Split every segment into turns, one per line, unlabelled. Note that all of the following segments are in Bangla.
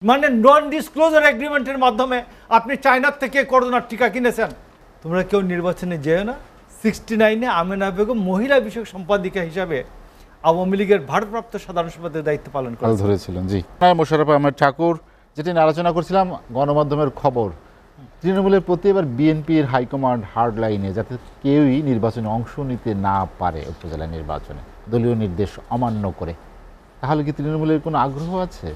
মানে নন ডিসক্লোজার এগ্রিমেন্টের মাধ্যমে আপনি চায়নার থেকে করোনার টিকা কিনেছেন। তোমরা কেউ নির্বাচনে যেও না। 69-এ আমেনা বেগম মহিলা বিষয়ক সম্পাদিকা হিসাবে আওয়ামী লীগের ভারপ্রাপ্ত সাধারণ সম্পাদকের দায়িত্ব পালন
ধরেছিলেন। জি, মোশাররফ আহমেদ ঠাকুর, যেটি নিয়ে আলোচনা করছিলাম গণমাধ্যমের খবর, তৃণমূলের প্রতি এবার বিএনপির হাইকমান্ড হার্ড লাইনে যাতে কেউই নির্বাচনে অংশ নিতে না পারে, উপজেলা নির্বাচনে দলীয় নির্দেশ অমান্য করে। তাহলে কি তৃণমূলের কোনো আগ্রহ আছে?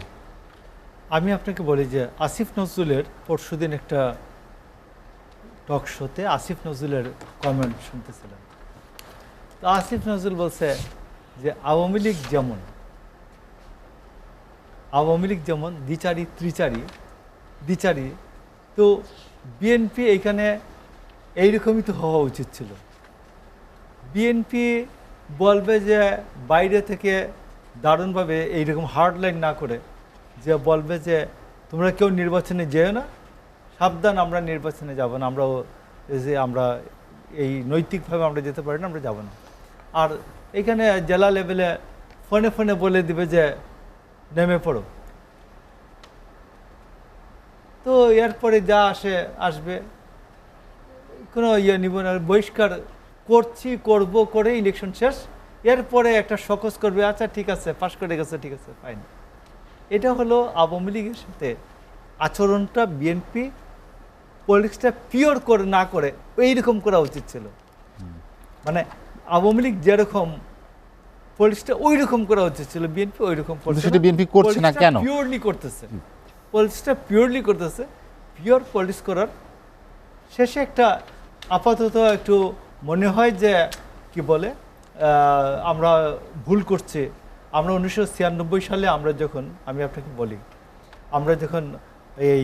আমি আপনাকে বলি যে আসিফ নজরুলের পরশুদিন একটা টক শোতে আসিফ নজরুলের কমেন্ট শুনতেছিলাম। তো আসিফ নজরুল বলছে যে আওয়ামী লীগ যেমন দ্বিচারী দ্বিচারী, তো বিএনপি এইখানে এইরকমই তো হওয়া উচিত ছিল। বিএনপি বলবে যে বাইরে থেকে দারুণভাবে এইরকম হার্ড লাইন না করে যে বলবে যে তোমরা কেউ নির্বাচনে যেও না, সাবধান, আমরা নির্বাচনে যাব না, আমরা এই নৈতিকভাবে আমরা যেতে পারি না, আমরা যাব না। আর এখানে জেলা লেভেলে ফোনে ফোনে বলে দিবে যে নেমে পড়ো। তো এরপরে যা আসবে, কোনো নিব না, বহিষ্কার করব করে ইলেকশন শেষ, এরপরে একটা সকস করবে, আচ্ছা ঠিক আছে পাশ করে গেছে, ঠিক আছে ফাইন। এটা হলো আওয়ামী লীগের সাথে আচরণটা বিএনপি পলিটিক্সটা পিওর করে না করে এইরকম করা উচিত ছিল। মানে আওয়ামী লীগ যেরকম পলিটিক্সটা ওই রকম করা উচিত ছিল, বিএনপি ওই রকম
বিএনপি করছে না কেন?
পিওরলি করতেছে, পলিটিক্সটা পিওরলি করতেছে। পিওর পলিটিক্স করার শেষে একটা আপাতত একটু মনে হয় যে কি বলে আমরা ভুল করছি। আমরা 1996 সালে আমরা যখন, আমি আপনাকে বলি, আমরা যখন এই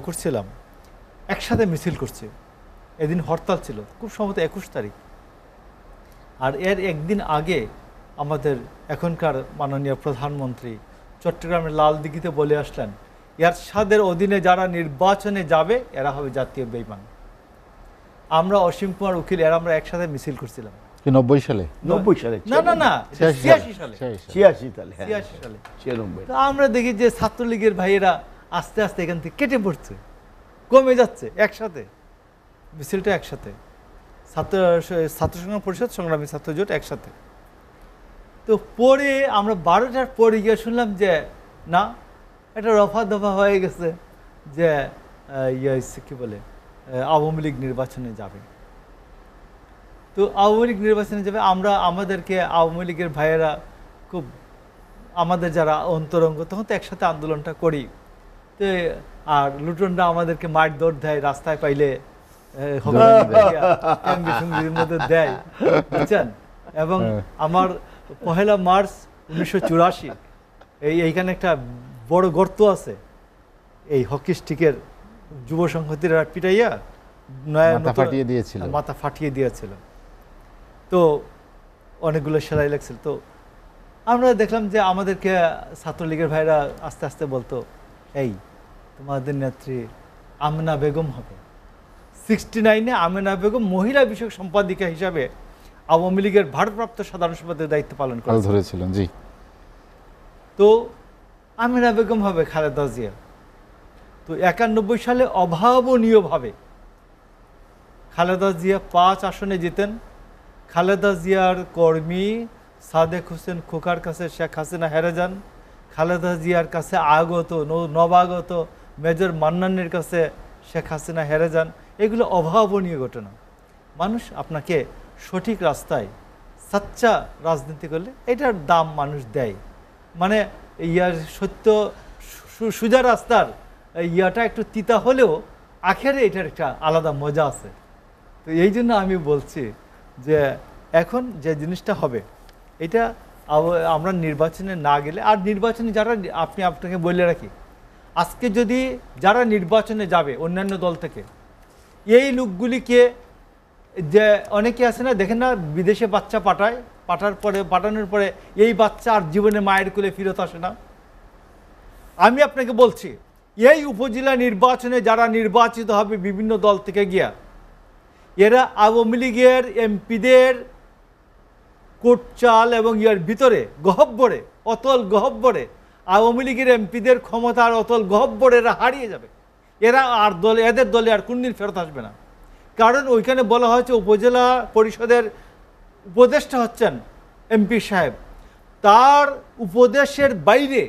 করছিলাম, একসাথে মিছিল করছি, এদিন হরতাল ছিল, খুব সম্ভবত 21 তারিখ। আর এর একদিন আগে আমাদের এখনকার মাননীয় প্রধানমন্ত্রী চট্টগ্রামের লালদিঘিতে বলে আসলেন, এরশাদের অধীনে যারা নির্বাচনে যাবে এরা হবে জাতীয় বেঈমান। আমরা অসীম কুমার উকিল আমরা একসাথে মিছিল করছিলাম
90 সালে।
না 86 সালে। তো আমরা দেখি যে ছাত্রলীগের ভাইয়েরা আস্তে আস্তে এখান থেকে কেটে পড়ছে, কমে যাচ্ছে, একসাথে মিছিলটা, একসাথে ছাত্র সংগ্রাম পরিষদ, সংগ্রামী ছাত্র জোট একসাথে। তো পরে আমরা 12টার পরে গিয়ে শুনলাম যে না, এটা রফা দফা হয়ে গেছে, যে কি বলে আওয়ামী লীগ নির্বাচনে যাবে। তো আওয়ামী লীগ নির্বাচনে যাবে, আমাদেরকে আওয়ামী লীগের ভাইয়েরা খুব, আমাদের যারা অন্তরঙ্গ, তখন তো একসাথে আন্দোলনটা করি। তো আর লুটনরা আমাদেরকে মার দৌড় দেয়, রাস্তায় পাইলে মধ্যে দেয়, বুঝছেন। এবং আমার 1 মার্চ 1984 এইখানে একটা বড় গর্ত আছে, এই হকি স্টিকের যুব সংহতিরা পিটাইয়া মাথা ফাটিয়ে দিয়েছিল। তো অনেকগুলো সেলাই লাগছিল। তো আমরা দেখলাম যে আমাদেরকে ছাত্রলীগের ভাইরা আস্তে আস্তে বলতো, এই তোমাদের নেত্রী আমেনা বেগম হবে। 69-এ আমেনা বেগম মহিলা বিষয়ক সম্পাদিকা হিসাবে আওয়ামী লীগের ভারপ্রাপ্ত সাধারণ সম্পাদকের দায়িত্ব পালন
ধরেছিলেন। জি,
তো আমেনা বেগম হবে খালেদা জিয়া। তো 91 সালে অভাবনীয়ভাবে খালেদা জিয়া 5 আসনে জিতেন। খালেদা জিয়ার কর্মী সাদেক হোসেন খোকার কাছে শেখ হাসিনা হেরে যান। খালেদা জিয়ার কাছে নবাগত মেজর মান্নানের কাছে শেখ হাসিনা হেরে যান। এগুলো অভাবনীয় ঘটনা। মানুষ আপনাকে সঠিক রাস্তায় সাচ্চা রাজনীতি করলে এটার দাম মানুষ দেয়। মানে সত্য সোজা রাস্তার ইয়াটা একটু তিতা হলেও আখেরে এটার একটা আলাদা মজা আছে। তো এই জন্য আমি বলছি যে এখন যে জিনিসটা হবে, এটা আমরা নির্বাচনে না গেলে, আর নির্বাচনে যারা, আপনাকে বলে রাখি, আজকে যদি যারা নির্বাচনে যাবে অন্যান্য দল থেকে, এই লোকগুলিকে, যে অনেকে আছে না, দেখেন না, বিদেশে বাচ্চা পাঠানোর পরে এই বাচ্চা আর জীবনে মায়ের কোলে ফিরত আসে না। আমি আপনাকে বলছি, এই উপজেলা নির্বাচনে যারা নির্বাচিত হবে বিভিন্ন দল থেকে গিয়া, এরা আওয়ামী লীগের এমপিদের কোট চাল এবং ইয়ার ভিতরে গহব্বরে, অতল গহব্বরে আওয়ামী লীগের এমপিদের ক্ষমতার অতল গহব্বর এরা হারিয়ে যাবে, এরা আর দলে এদের দলে আর কোনদিন ফেরত আসবে না। কারণ ওইখানে বলা হয়েছে উপজেলা পরিষদের উপদেষ্টা হচ্ছেন এমপি সাহেব, তার উপদেশের বাইরে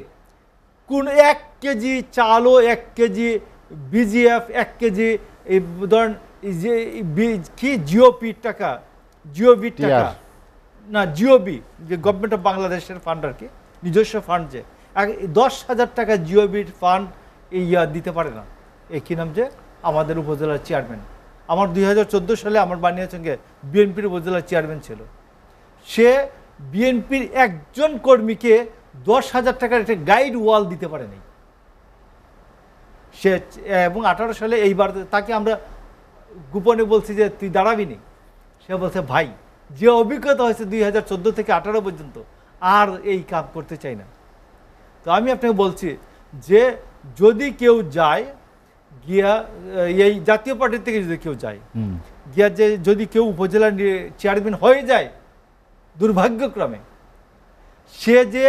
কোন 1 কেজি চালও 1 কেজি বিজিএফ 1 কেজি এই ধরেন যে কি জিওপির টাকা, জিওবির টাকা না, জিওবি যে গভর্নমেন্ট অফ বাংলাদেশের ফান্ড আর কি, নিজস্ব ফান্ড, যে 10,000 টাকা জিওবির ফান্ড এই দিতে পারে না। এই কি নাম যে আমাদের উপজেলার চেয়ারম্যান, আমার 2014 সালে আমার বানিয়ার সঙ্গে বিএনপির উপজেলার চেয়ারম্যান ছিল, সে বিএনপির একজন কর্মীকে 10,000 টাকার একটা গাইড ওয়াল দিতে পারেনি সে। এবং 18 সালে এইবার তাকে আমরা গোপনে বলছি যে তুই দাঁড়াবি নি, সে বলছে ভাই যে অভিজ্ঞতা হয়েছে 2014 থেকে 18 পর্যন্ত আর এই কাজ করতে চাই না। তো আমি আপনাকে বলছি যে যদি কেউ যায় গিয়া এই জাতীয় পার্টির থেকে যদি কেউ যায় গিয়া, যে যদি কেউ উপজেলা চেয়ারম্যান হয়ে যায় দুর্ভাগ্যক্রমে, সে যে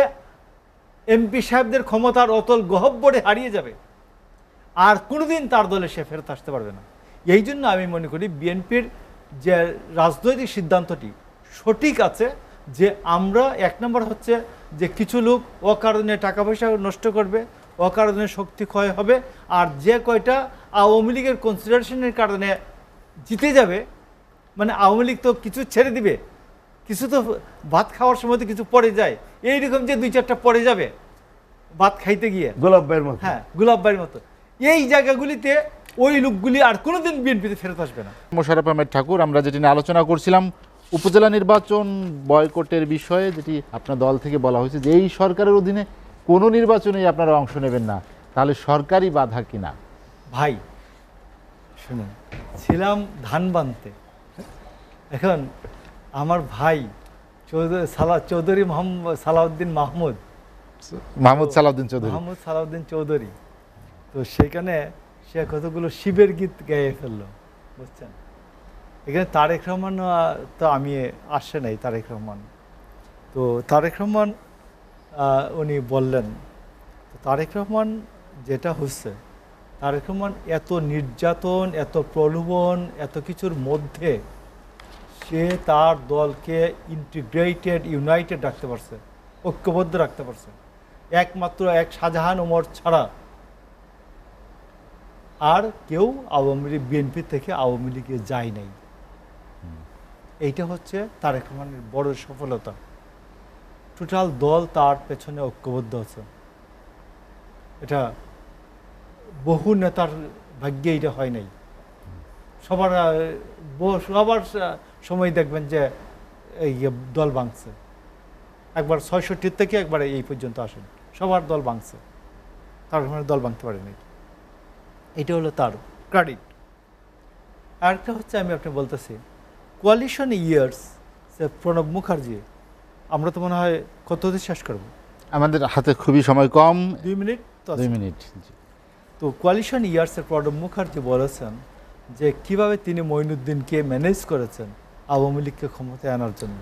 এমপি সাহেবদের ক্ষমতার অতল গহব্বরে হারিয়ে যাবে, আর কোনোদিন তার দলে সে ফেরত আসতে পারবে না। এই জন্য আমি মনে করি বিএনপির যে রাজনৈতিক সিদ্ধান্তটি সঠিক আছে, যে আমরা 1 নম্বর হচ্ছে যে কিছু লোক অকারণে টাকা পয়সা নষ্ট করবে, অকারণে শক্তি ক্ষয় হবে, আর যে কয়টা আওয়ামী লীগের কনসিডারেশনের কারণে জিতে যাবে, মানে আওয়ামী লীগ তো কিছু ছেড়ে দিবে, কিছু তো ভাত খাওয়ার সময় তো কিছু পড়ে যায়, এইরকম যে 2-4টা পড়ে যাবে ভাত খাইতে গিয়ে,
গোলাপ ভাইয়ের মতো,
হ্যাঁ গোলাপ ভাইয়ের মতো, এই জায়গাগুলিতে ওই লোকগুলি আর কোনোদিন বিএনপিতে ফেরত আসবে না।
মোশাররফ আহমেদ ঠাকুর, আমরা যেটি নিয়ে আলোচনা করছিলাম উপজেলা নির্বাচন বয়কটের বিষয়ে, যেটি আপনার দল থেকে বলা হয়েছে যে এই সরকারের অধীনে কোনো নির্বাচনেই আপনারা অংশ নেবেন না, তাহলে সরকারি বাধা কিনা?
ভাই শুনুন, ছিলাম ধান বানতে, এখন আমার ভাই চৌধুরী মোহাম্মদ সালাউদ্দিন মাহমুদ চৌধুরী, তো সেখানে সে কতগুলো শিবের গীত গাইয়ে ফেললো, বুঝছেন। এখানে তারেক রহমান তো আমি আসে নাই, তারেক রহমান, তো তারেক রহমান উনি বললেন, তারেক রহমান যেটা হচ্ছে, তারেক রহমান এত নির্যাতন, এত প্রলোভন, এত কিছুর মধ্যে সে তার দলকে ইন্টিগ্রেটেড, ইউনাইটেড রাখতে পারছে, ঐক্যবদ্ধ রাখতে পারছে। একমাত্র এক শাহজাহান ওমর ছাড়া আর কেউ আওয়ামী লীগ বিএনপি থেকে আওয়ামী লীগে যায় নাই। এইটা হচ্ছে তারেক রহমানের বড় সফলতা। টোটাল দল তার পেছনে ঐক্যবদ্ধ আছে। এটা বহু নেতার ভাগ্যে এটা হয় নাই। সবার সময় দেখবেন যে এই দল ভাঙছে, একবার ৬৬ থেকে একবার এই পর্যন্ত আসেন, সবার দল ভাঙছে, তার দল ভাঙতে পারেনি। এটা হলো তার ক্রেডিট। আরেকটা হচ্ছে, আমি আপনি বলতেছি কোয়ালিশন ইয়ার্স, প্রণব মুখার্জি, আমরা তো মনে হয় কত শেষ করবো,
আমাদের হাতে খুবই সময় কম,
2 মিনিট।
2 মিনিট।
তো কোয়ালিশন ইয়ার্সের প্রণব মুখার্জি বলেছেন যে কিভাবে তিনি মঈনুদ্দিনকে ম্যানেজ করেছেন আওয়ামী লীগকে ক্ষমতায় আনার জন্য।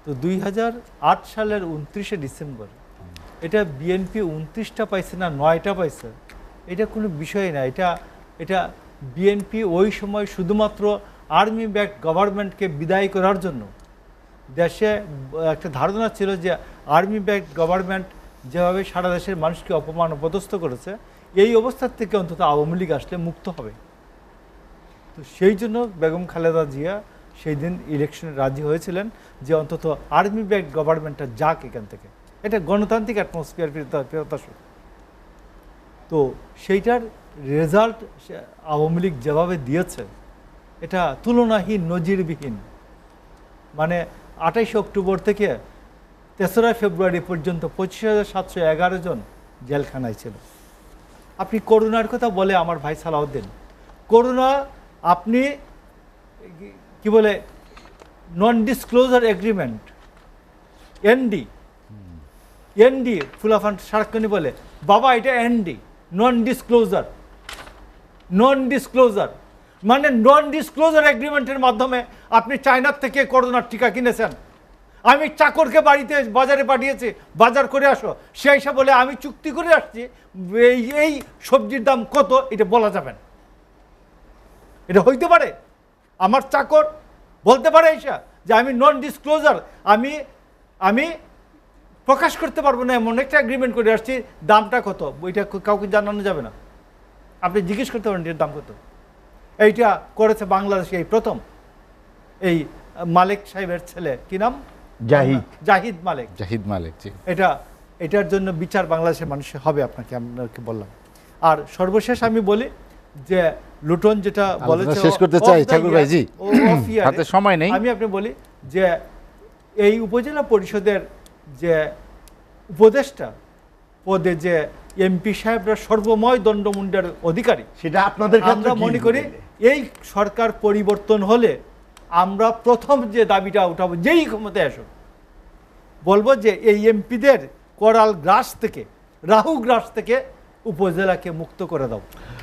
তো 2008 সালের 29শে ডিসেম্বর, এটা বিএনপি 29টা পাইছে না 9টা পাইছে, এটা কোনো বিষয় না। এটা বিএনপি ওই সময় শুধুমাত্র আর্মি ব্যাকড গভর্নমেন্টকে বিদায় করার জন্য, দেশে একটা ধারণা ছিল যে আর্মি ব্যাকড গভর্নমেন্ট যেভাবে সারা দেশের মানুষকে অপমান অপদস্থ করেছে, এই অবস্থার থেকে অন্তত আওয়ামী লীগ আসলে মুক্ত হবে। তো সেই জন্য বেগম খালেদা জিয়া সেই দিন ইলেকশনে রাজি হয়েছিলেন যে অন্তত আর্মি ব্যাকড গভর্নমেন্টটা যাক এখান থেকে, এটা গণতান্ত্রিক অ্যাটমসফিয়ার ফেরত আসুক। তো সেইটার রেজাল্ট আওয়ামী লীগ যেভাবে দিয়েছে, এটা তুলনাহীন, নজিরবিহীন। মানে 28 অক্টোবর থেকে 3রা ফেব্রুয়ারি পর্যন্ত 25,711 জন জেলখানায় ছিল। আপনি করোনার কথা বলে আমার ভাই সালাউদ্দিন, করোনা আপনি কি বলে নন ডিসক্লোজার এগ্রিমেন্ট, এনডি ফুলাফান সারাক্ষণই বলে বাবা এটা এনডি, নন ডিসক্লোজার মানে নন ডিসক্লোজার এগ্রিমেন্টের মাধ্যমে আপনি চায়নার থেকে করোনার টিকা কিনেছেন, আমি চাকরকে বাড়িতে বাজারে পাঠিয়েছি, বাজার করে আসো, সে এসে বলে আমি চুক্তি করে আসছি, এই সবজির দাম কত এটা বলা যাবে না। এটা হইতে পারে? আমার চাকর বলতে পারে এসা যে আমি নন ডিসক্লোজার, আমি প্রকাশ করতে পারবো না, এমন একটা এগ্রিমেন্ট করে আসছি, দামটা কত ওইটা কাউকে জানানো যাবে না। আপনি জিজ্ঞেস করতে পারেন এর দাম কত। এইটা করেছে বাংলাদেশে এই প্রথম এই মালিক সাহেবের ছেলে, কি নাম? জাহিদ মালিক।
জাহিদ মালিক, জি।
এটার জন্য বিচার বাংলাদেশের মানুষের হবে, আপনাকে বললাম। আর সর্বশেষ আমি বলি যে লুটন যেটা বলেছে,
শেষ করতে চাই ঠাকুর ভাই জি, হাতে সময় নেই।
আপনি বলি যে এই উপজেলা পরিষদের যে উপদেষ্টা পদে যে এমপি সাহেবরা সর্বময় দণ্ডমুণ্ডের অধিকারী,
সেটা আপনাদের
আমরা মনে করি এই সরকার পরিবর্তন হলে আমরা প্রথম যে দাবিটা উঠাবো, যেই ক্ষমতায় আসুক, বলবো যে এই এমপিদের করাল গ্রাস থেকে, রাহু গ্রাস থেকে উপজেলাকে মুক্ত করে দাও।